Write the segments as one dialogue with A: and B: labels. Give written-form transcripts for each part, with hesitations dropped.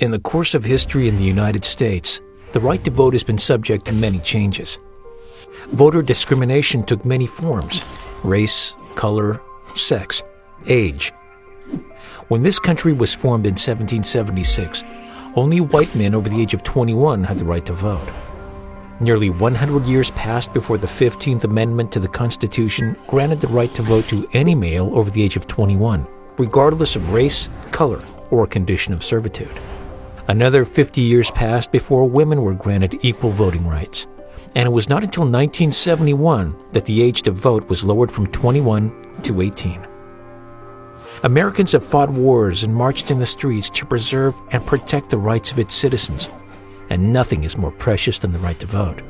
A: In the course of history in the United States, the right to vote has been subject to many changes. Voter discrimination took many forms: race, color, sex, age. When this country was formed in 1776, only white men over the age of 21 had the right to vote. Nearly 100 years passed before the 15th Amendment to the Constitution granted the right to vote to any male over the age of 21, regardless of race, color, or condition of servitude. Another 50 years passed before women were granted equal voting rights, and it was not until 1971 that the age to vote was lowered from 21 to 18. Americans have fought wars and marched in the streets to preserve and protect the rights of its citizens, and nothing is more precious than the right to vote.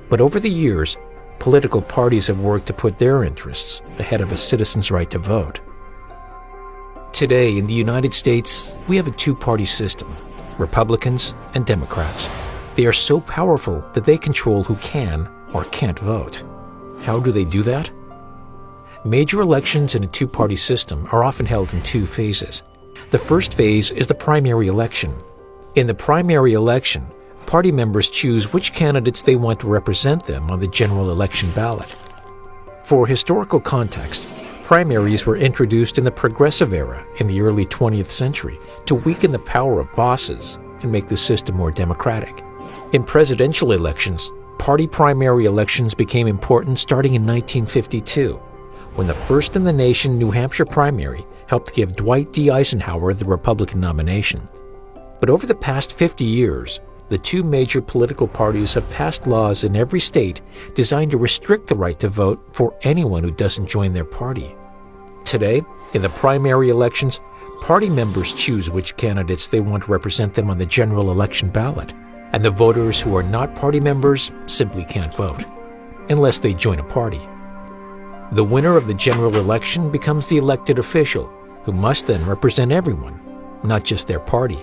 A: But over the years, political parties have worked to put their interests ahead of a citizen's right to vote. Today, in the United States, we have a two-party system: Republicans and Democrats. They are so powerful that they control who can or can't vote. How do they do that? Major elections in a two-party system are often held in two phases. The first phase is the primary election. In the primary election, party members choose which candidates they want to represent them on the general election ballot. For historical context, primaries were introduced in the Progressive Era in the early 20th century to weaken the power of bosses and make the system more democratic. In presidential elections, party primary elections became important starting in 1952, when the first in the nation New Hampshire primary helped give Dwight D. Eisenhower the Republican nomination. But over the past 50 years, the two major political parties have passed laws in every state designed to restrict the right to vote for anyone who doesn't join their party. Today, in the primary elections, party members choose which candidates they want to represent them on the general election ballot, and the voters who are not party members simply can't vote, unless they join a party. The winner of the general election becomes the elected official, who must then represent everyone, not just their party.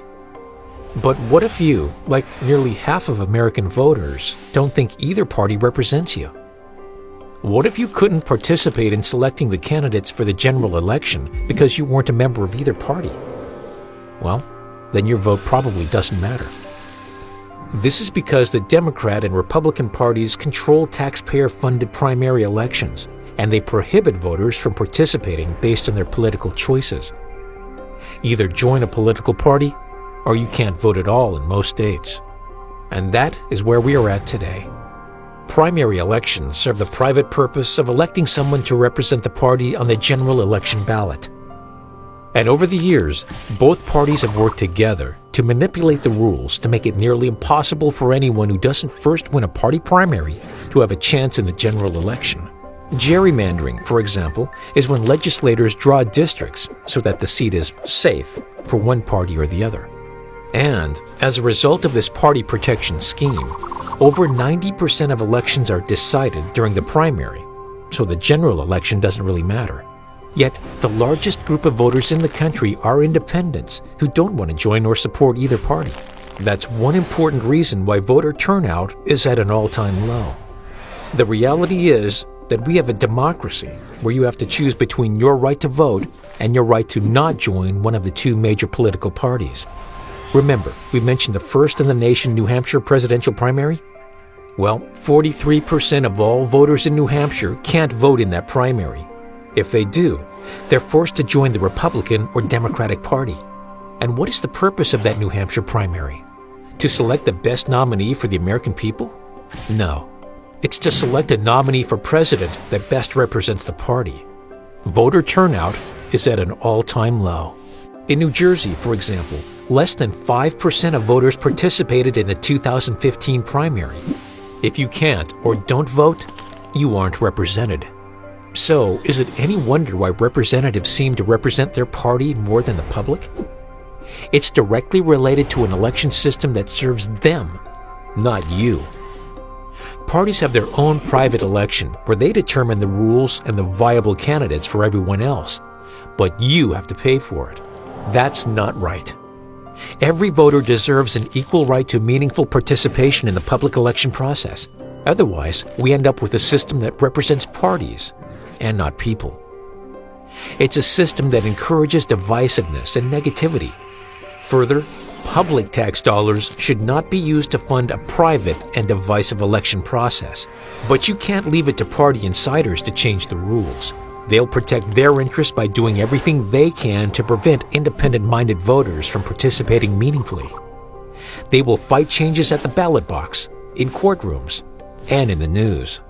A: But what if you, like nearly half of American voters, don't think either party represents you? What if you couldn't participate in selecting the candidates for the general election because you weren't a member of either party? Well, then your vote probably doesn't matter. This is because the Democrat and Republican parties control taxpayer-funded primary elections, and they prohibit voters from participating based on their political choices. Either join a political party, or you can't vote at all in most states. And that is where we are at today. Primary elections serve the private purpose of electing someone to represent the party on the general election ballot. And over the years, both parties have worked together to manipulate the rules to make it nearly impossible for anyone who doesn't first win a party primary to have a chance in the general election. Gerrymandering, for example, is when legislators draw districts so that the seat is safe for one party or the other. And as a result of this party protection scheme, over 90% of elections are decided during the primary, so the general election doesn't really matter. Yet, the largest group of voters in the country are independents who don't want to join or support either party. That's one important reason why voter turnout is at an all-time low. The reality is that we have a democracy where you have to choose between your right to vote and your right to not join one of the two major political parties. Remember, we mentioned the first in the nation New Hampshire presidential primary? Well, 43% of all voters in New Hampshire can't vote in that primary. If they do, they're forced to join the Republican or Democratic Party. And what is the purpose of that New Hampshire primary? To select the best nominee for the American people? No. It's to select a nominee for president that best represents the party. Voter turnout is at an all-time low. In New Jersey, for example, less than 5% of voters participated in the 2015 primary. If you can't or don't vote, you aren't represented. So, is it any wonder why representatives seem to represent their party more than the public? It's directly related to an election system that serves them, not you. Parties have their own private election where they determine the rules and the viable candidates for everyone else, but you have to pay for it. That's not right. Every voter deserves an equal right to meaningful participation in the public election process. Otherwise, we end up with a system that represents parties and not people. It's a system that encourages divisiveness and negativity. Further, Public tax dollars should not be used to fund a private and divisive election process. But you can't leave it to party insiders to change the rules. They'll protect their interests by doing everything they can to prevent independent-minded voters from participating meaningfully. They will fight changes at the ballot box, in courtrooms, and in the news.